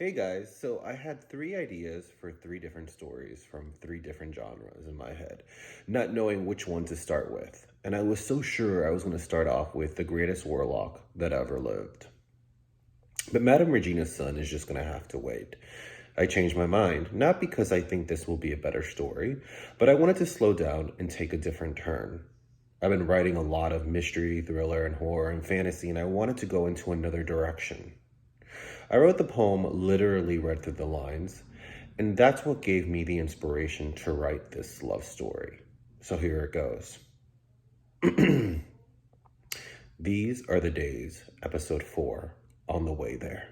Hey guys, so I had three ideas for three different stories from three different genres in my head, not knowing which one to start with. And I was so sure I was going to start off with the greatest warlock that ever lived. But Madam Regina's son is just going to have to wait. I changed my mind, not because I think this will be a better story, but I wanted to slow down and take a different turn. I've been writing a lot of mystery, thriller, and horror and fantasy, and I wanted to go into another direction. I wrote the poem literally read through the lines, and that's what gave me the inspiration to write this love story. So here it goes. These are the days, episode 4, on the way there.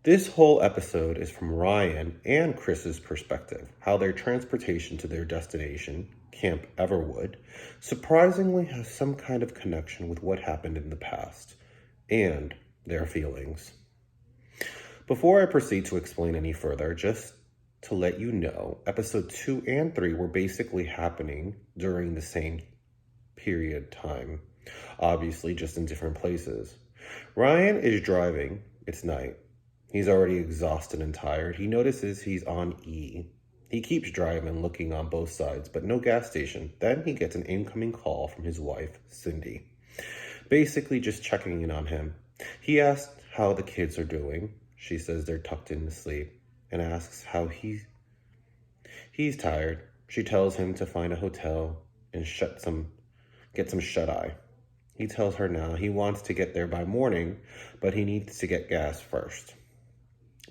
This whole episode is from Ryan and Chris's perspective, how their transportation to their destination, Camp Everwood, surprisingly has some kind of connection with what happened in the past, and their feelings. Before I proceed to explain any further, just to let you know, episode 2 and 3 were basically happening during the same period time, obviously just in different places. Ryan is driving, it's night. He's already exhausted and tired. He notices he's on E. He keeps driving, looking on both sides, but no gas station. Then he gets an incoming call from his wife, Cindy, basically just checking in on him. He asks how the kids are doing. She says they're tucked in to sleep and asks how he's tired. She tells him to find a hotel and get some shut-eye. He tells her now he wants to get there by morning, but he needs to get gas first.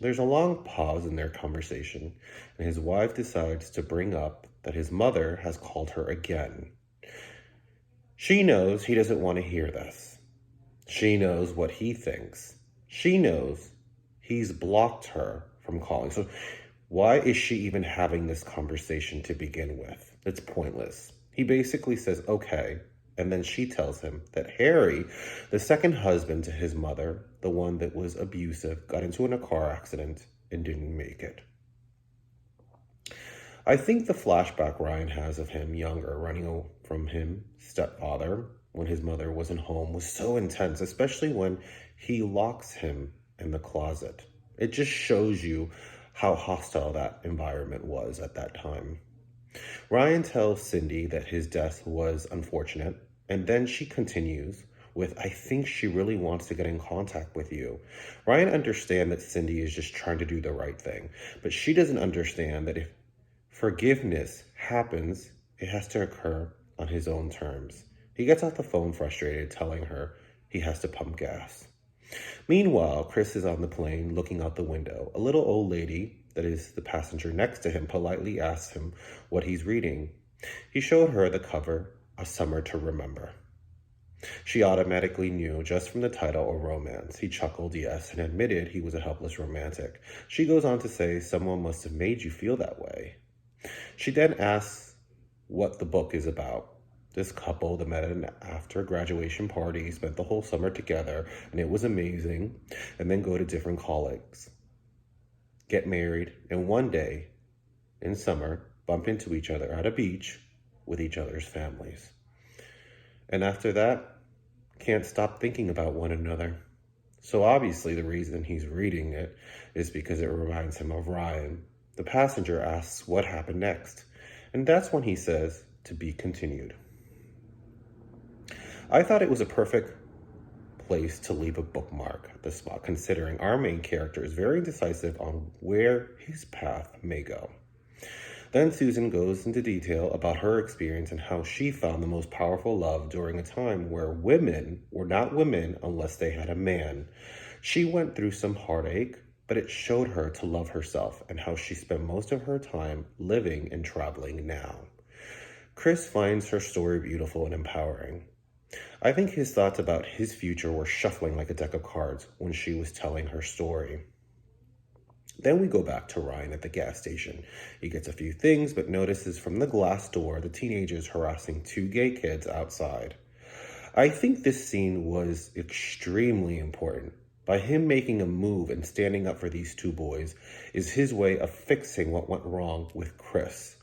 There's a long pause in their conversation, and his wife decides to bring up that his mother has called her again. She knows he doesn't want to hear this. She knows what he thinks. She knows he's blocked her from calling. So why is she even having this conversation to begin with? It's pointless. He basically says, okay, and then she tells him that Harry, the second husband to his mother, the one that was abusive, got into a car accident and didn't make it. I think the flashback Ryan has of him younger, running from him, stepfather, when his mother wasn't home, was so intense, especially when he locks him in the closet. It just shows you how hostile that environment was at that time. Ryan tells Cindy that his death was unfortunate, and then she continues with, I think she really wants to get in contact with you. Ryan understands that Cindy is just trying to do the right thing, but she doesn't understand that if forgiveness happens, it has to occur on his own terms. He gets off the phone frustrated, telling her he has to pump gas. Meanwhile, Chris is on the plane looking out the window. A little old lady that is the passenger next to him politely asks him what he's reading. He showed her the cover, A Summer to Remember. She automatically knew just from the title a romance. He chuckled yes and admitted he was a helpless romantic. She goes on to say someone must have made you feel that way. She then asks what the book is about. This couple that met at an after graduation party, spent the whole summer together, and it was amazing, and then go to different colleges, get married, and one day, in summer, bump into each other at a beach with each other's families. And after that, can't stop thinking about one another. So obviously the reason he's reading it is because it reminds him of Ryan. The passenger asks what happened next, and that's when he says, to be continued. I thought it was a perfect place to leave a bookmark at the spot, considering our main character is very indecisive on where his path may go. Then Susan goes into detail about her experience and how she found the most powerful love during a time where women were not women unless they had a man. She went through some heartache, but it showed her to love herself and how she spent most of her time living and traveling now. Chris finds her story beautiful and empowering. I think his thoughts about his future were shuffling like a deck of cards when she was telling her story. Then we go back to Ryan at the gas station. He gets a few things, but notices from the glass door the teenagers harassing two gay kids outside. I think this scene was extremely important. By him making a move and standing up for these two boys is his way of fixing what went wrong with Chris.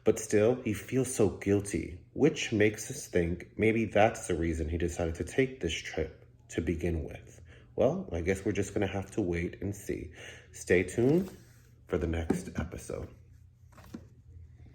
But still, he feels so guilty, which makes us think maybe that's the reason he decided to take this trip to begin with. Well, I guess we're just going to have to wait and see. Stay tuned for the next episode.